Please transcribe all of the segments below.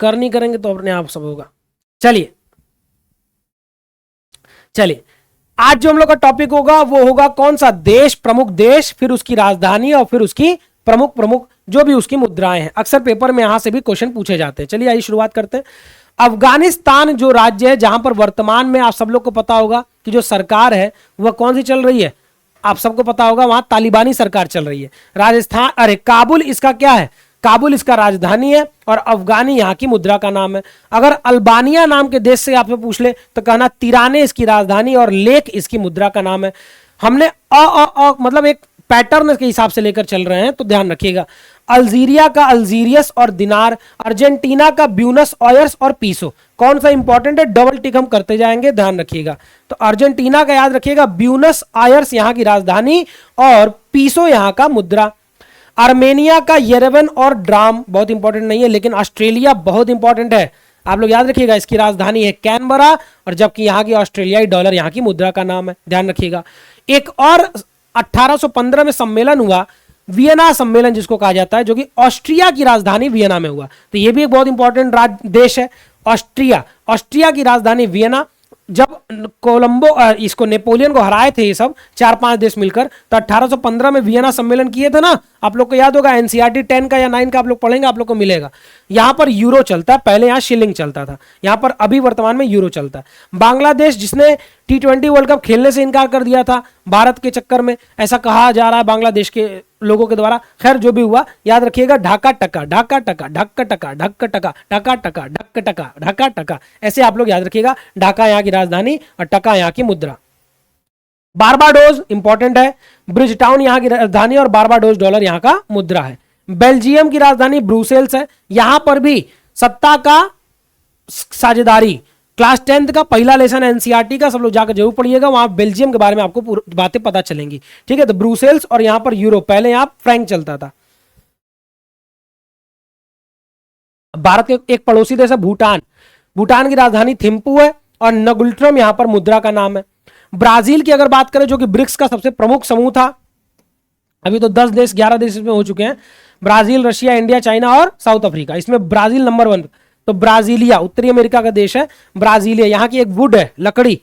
कर नहीं करेंगे तो अपने आप सब होगा। चलिए चलिए, आज जो हम लोग का टॉपिक होगा वो होगा कौन सा देश, प्रमुख देश, फिर उसकी राजधानी और फिर उसकी प्रमुख प्रमुख जो भी उसकी मुद्राएं हैं। अक्सर पेपर में यहां से भी क्वेश्चन पूछे जाते हैं। चलिए आइए शुरुआत करते हैं। अफगानिस्तान जो राज्य है, जहां पर वर्तमान में आप सब लोग को पता होगा कि जो सरकार है वह कौन सी चल रही है, आप सबको पता होगा वहां तालिबानी सरकार चल रही है। राजस्थान, अरे काबुल इसका क्या है, काबुल इसका राजधानी है और अफगानी यहां की मुद्रा का नाम है। अगर अल्बानिया नाम के देश से आपसे पूछ ले तो कहना तिराने इसकी राजधानी और लेक इसकी मुद्रा का नाम है। हमने मतलब एक पैटर्न के हिसाब से लेकर चल रहे हैं, तो ध्यान रखिएगा। अल्जीरिया का अल्जीरियस और दिनार, अर्जेंटीना का ब्यूनस आयर्स और पीसो। कौन सा इंपॉर्टेंट है, डबल टिक हम करते जाएंगे, ध्यान रखिएगा। तो अर्जेंटीना का याद रखिएगा, ब्यूनस आयर्स यहां की राजधानी और पीसो यहां का मुद्रा। आर्मेनिया का येरेवन और ड्राम, बहुत इंपॉर्टेंट नहीं है, लेकिन ऑस्ट्रेलिया बहुत इंपॉर्टेंट है, आप लोग याद रखिएगा, इसकी राजधानी है कैनबरा और जबकि यहां की ऑस्ट्रेलियाई डॉलर यहां की मुद्रा का नाम है, ध्यान रखिएगा। एक और 1815 में सम्मेलन हुआ, वियना सम्मेलन जिसको कहा जाता है, जो कि ऑस्ट्रिया की राजधानी वियना में हुआ। तो यह भी एक बहुत इंपॉर्टेंट देश है ऑस्ट्रिया। ऑस्ट्रिया की राजधानी वियना। जब कोलंबो इसको नेपोलियन को हराए थे ये सब 4-5 देश मिलकर, तो 1815 में वियना सम्मेलन किए थे ना, आप लोग को याद होगा। एनसीईआरटी 10 का या 9 का आप लोग पढ़ेंगे, आप लोग को मिलेगा। यहां पर यूरो चलता है, पहले यहां शिलिंग चलता था, यहां पर अभी वर्तमान में यूरो चलता है। बांग्लादेश जिसने T20 वर्ल्ड कप खेलने से इनकार कर दिया था भारत के चक्कर में, ऐसा कहा जा रहा है बांग्लादेश के लोगों के द्वारा। खैर जो भी हुआ, याद रखिएगा, ढाका टका, ढाका टका, ढक्का टका, ढक्का टका, ढाका टका, ढक्का टका, ढाका टका, ऐसे आप लोग याद रखिएगा। ढाका यहां की राजधानी और टका यहां की मुद्रा। बारबाडोस इंपॉर्टेंट है, ब्रिज टाउन यहां की राजधानी और बारबाडोस डॉलर यहां का मुद्रा है। बेल्जियम की राजधानी ब्रुसेल्स है, यहां पर भी सत्ता का साझेदारी। क्लास 10th का पहला लेसन एनसीईआरटी का सब लोग जाकर जरूर पढ़िएगा, वहां बेल्जियम के बारे में आपको बातें पता चलेंगी, ठीक है। तो ब्रुसेल्स और यहां पर यूरो, पहले यहां फ्रैंक चलता था। भारत के एक पड़ोसी देश है भूटान, भूटान की राजधानी थिम्पू है और नगुल्ट्रम यहां पर मुद्रा का नाम है। ब्राजील की अगर बात करें, जो कि ब्रिक्स का सबसे प्रमुख समूह था, अभी तो 10 देश 11 देश इसमें हो चुके हैं, ब्राजील, रशिया, इंडिया, चाइना और साउथ अफ्रीका, इसमें ब्राजील नंबर 1। तो ब्राजीलिया उत्तरी अमेरिका का देश है, ब्राजीलिया यहां की एक वुड है, लकड़ी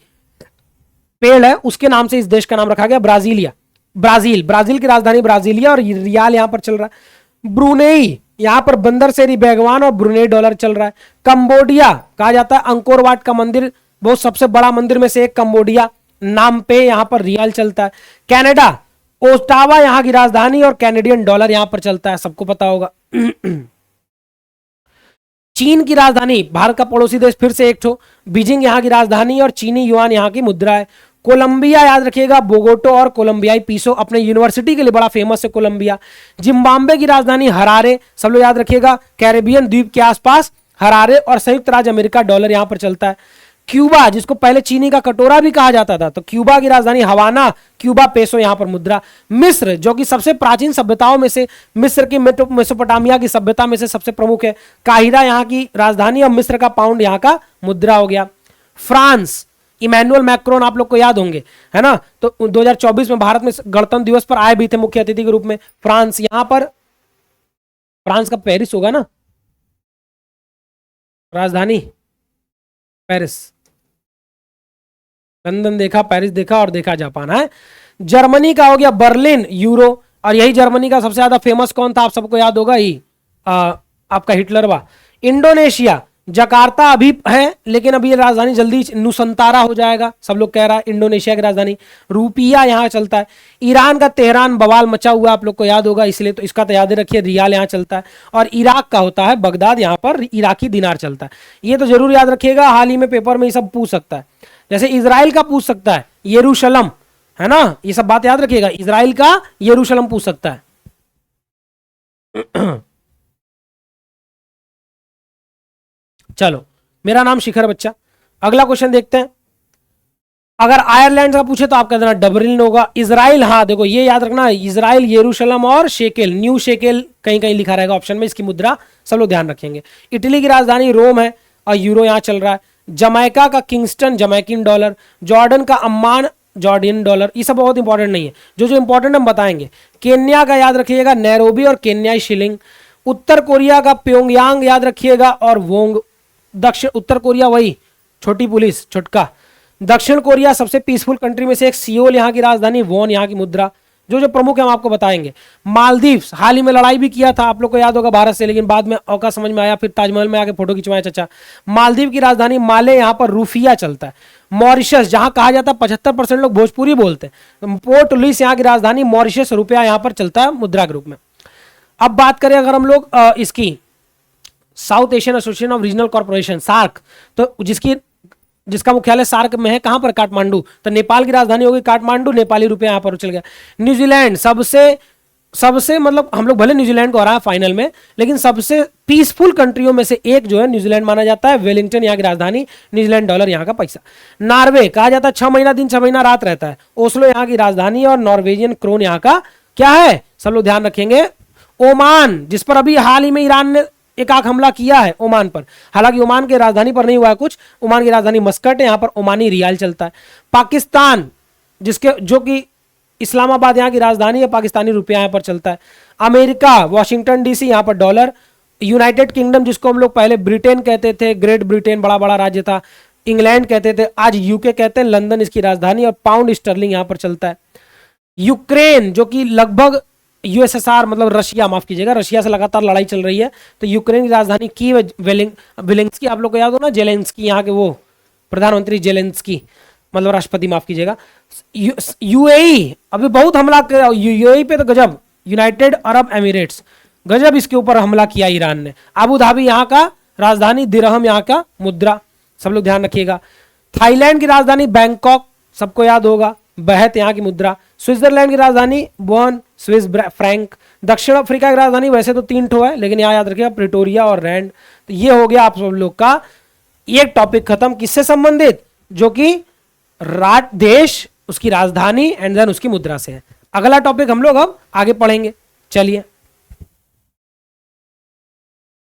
पेड़ है, उसके नाम से इस देश का नाम रखा गया ब्राजीलिया। ब्राजील, ब्राजील की राजधानी ब्राजीलिया और रियाल यहां पर चल रहा है। ब्रुनेई, यहां पर बंदर सेरी बैगवान और ब्रुनेई डॉलर चल रहा है। कंबोडिया कहा जाता है, अंकोर वाट का मंदिर, बहुत सबसे बड़ा मंदिर में से एक कंबोडिया नाम पे, यहां पर रियाल चलता है। कनाडा, ओटावा यहां की राजधानी और कैनेडियन डॉलर यहां पर चलता है, सबको पता होगा। चीन की राजधानी, भारत का पड़ोसी देश फिर से एक ठो, बीजिंग यहां की राजधानी और चीनी युआन यहां की मुद्रा है। कोलंबिया याद रखिएगा, बोगोटो और कोलंबियाई पीसो, अपने यूनिवर्सिटी के लिए बड़ा फेमस है कोलंबिया। जिम्बाब्वे की राजधानी हरारे, सब लोग याद रखिएगा, कैरेबियन द्वीप के आसपास हरारे और संयुक्त राज्य अमेरिका डॉलर यहां पर चलता है। क्यूबा, जिसको पहले चीनी का कटोरा भी कहा जाता था, तो क्यूबा की राजधानी हवाना, क्यूबा पेसो यहां पर मुद्रा। मिस्र, जो कि सबसे प्राचीन सभ्यताओं में से, मिस्र की मेसोपोटामिया की सभ्यता में से सबसे प्रमुख है, काहिरा यहां की राजधानी और मिस्र का पाउंड यहां का मुद्रा हो गया। फ्रांस, इमैनुअल मैक्रोन आप लोग को याद होंगे, है ना, तो 2024 में भारत में गणतंत्र दिवस पर आए भी थे मुख्य अतिथि के रूप में। फ्रांस, यहां पर फ्रांस का पेरिस होगा ना राजधानी, पेरिस, लंदन देखा, पेरिस देखा और देखा जापान है। जर्मनी का हो गया बर्लिन, यूरो, और यही जर्मनी का सबसे ज्यादा फेमस कौन था, आप सबको याद होगा ही, आपका हिटलर हुआ। इंडोनेशिया, जकार्ता अभी है, लेकिन अभी राजधानी जल्दी नुसंतारा हो जाएगा, सब लोग कह रहा है इंडोनेशिया की राजधानी। रुपया यहां चलता है। ईरान का तेहरान बवाल मचा हुआ, आप लोग को याद होगा, इसलिए तो इसका तो याद रखिए, रियाल यहां चलता है। और इराक का होता है बगदाद, यहां पर इराकी दिनार चलता है। ये तो जरूर याद रखिएगा, हाल ही में पेपर में ये सब पूछ सकता है, जैसे इजराइल का पूछ सकता है, यरूशलम, है ना, ये सब बात याद रखिएगा, इजराइल का यरूशलम पूछ सकता है। चलो, मेरा नाम शिखर बच्चा। अगला क्वेश्चन देखते हैं। अगर आयरलैंड का पूछे तो आप कह देना डबलिन होगा। इजराइल, हाँ देखो ये याद रखना, इजराइल, यरूशलम और शेकेल, न्यू शेकेल कहीं कहीं लिखा रहेगा ऑप्शन में, इसकी मुद्रा सब लोग ध्यान रखेंगे। इटली की राजधानी रोम है और यूरो यहां चल रहा है। जमैका का किंगस्टन, जमैकिन डॉलर। जॉर्डन का अम्मान, जॉर्डियन डॉलर। ये सब बहुत इंपॉर्टेंट नहीं है, जो जो इंपॉर्टेंट हम बताएंगे। केन्या का याद रखिएगा नैरोबी और केन्याई शिलिंग। उत्तर कोरिया का प्योंगयांग याद रखिएगा, और वोंग। दक्षिण उत्तर कोरिया वही छोटी पुलिस छुटका। दक्षिण कोरिया सबसे पीसफुल कंट्री में से एक, सियोल यहाँ की राजधानी, वॉन यहाँ की मुद्रा। जो जो प्रमुख है हम आपको बताएंगे। मालदीव्स हाल ही में लड़ाई भी किया था आप लोग को याद होगा भारत से, लेकिन बाद में औका समझ में आया, फिर ताजमहल में आके फोटो खिंचवाया चाचा। मालदीव की राजधानी माले, यहाँ पर रूफिया चलता है। मॉरिशस, जहां कहा जाता है 75% लोग भोजपुरी बोलते हैं, पोर्ट लुइस यहाँ की राजधानी, मॉरिशस रुपया यहाँ पर चलता है मुद्रा के रूप में। अब बात करें अगर हम लोग इसकी South Asian Association of Regional Corporation SAARC, तो जिसका मुख्यालय सार्क में है, कहां पर, काठमांडू। तो नेपाल की राजधानी होगी काठमांडू, नेपाली रुपया यहां पर चल गया। न्यूजीलैंड सबसे मतलब हम लोग भले न्यूजीलैंड को हराया फाइनल में, लेकिन सबसे पीसफुल कंट्रियों में से एक जो है न्यूजीलैंड माना जाता है। वेलिंगटन यहाँ की राजधानी, न्यूजीलैंड डॉलर यहाँ का पैसा। नॉर्वे कहा जाता है 6 महीना दिन 6 महीना रात रहता है। ओस्लो यहाँ की राजधानी और नॉर्वेजियन क्रोन यहाँ का क्या है, सब लोग ध्यान रखेंगे। ओमान, जिस पर अभी हाल ही में ईरान ने एक आंख हमला किया है ओमान पर, हालांकि ओमान की राजधानी पर नहीं हुआ है कुछ, ओमान की राजधानी मस्कट है, यहां पर ओमानी रियाल चलता है। पाकिस्तान, जो कि इस्लामाबाद यहाँ की राजधानी है, पाकिस्तानी रुपया यहाँ पर चलता है। अमेरिका वॉशिंगटन डीसी, यहाँ पर डॉलर। यूनाइटेड किंगडम, जिसको हम लोग पहले ब्रिटेन कहते थे, ग्रेट ब्रिटेन बड़ा बड़ा राज्य था, इंग्लैंड कहते थे, आज यूके कहते हैं, लंदन इसकी राजधानी, और पाउंड स्टर्लिंग यहाँ पर चलता है। यूक्रेन, जो कि लगभग यूएसएसआर मतलब रशिया, माफ कीजिएगा, रशिया से लगातार लड़ाई चल रही है, तो यूक्रेन की राजधानी की वेलेंस्की, आप लोग को याद हो ना, जेलेंस्की यहाँ के वो प्रधानमंत्री जेलेंस्की, मतलब राष्ट्रपति, माफ कीजिएगा। यूएई, अभी बहुत हमला किया यूएई पे, तो गजब, यूनाइटेड अरब एमिरेट्स, गजब इसके ऊपर हमला किया ईरान ने। अबू धाबी यहाँ का राजधानी, दिरहम यहाँ का मुद्रा, सब लोग ध्यान रखिएगा। थाईलैंड की राजधानी बैंकॉक, सबको याद होगा, बहत यहाँ की मुद्रा। स्विट्जरलैंड की राजधानी बॉन, स्विस फ्रैंक। दक्षिण अफ्रीका की राजधानी वैसे तो 3 ठो है, लेकिन यहाँ याद रखिएगा प्रिटोरिया और रैंड। तो ये हो गया आप सब लोग का एक टॉपिक खत्म, किससे संबंधित, जो कि देश, उसकी राजधानी एंड देन उसकी मुद्रा से है। अगला टॉपिक हम लोग अब आगे पढ़ेंगे, चलिए।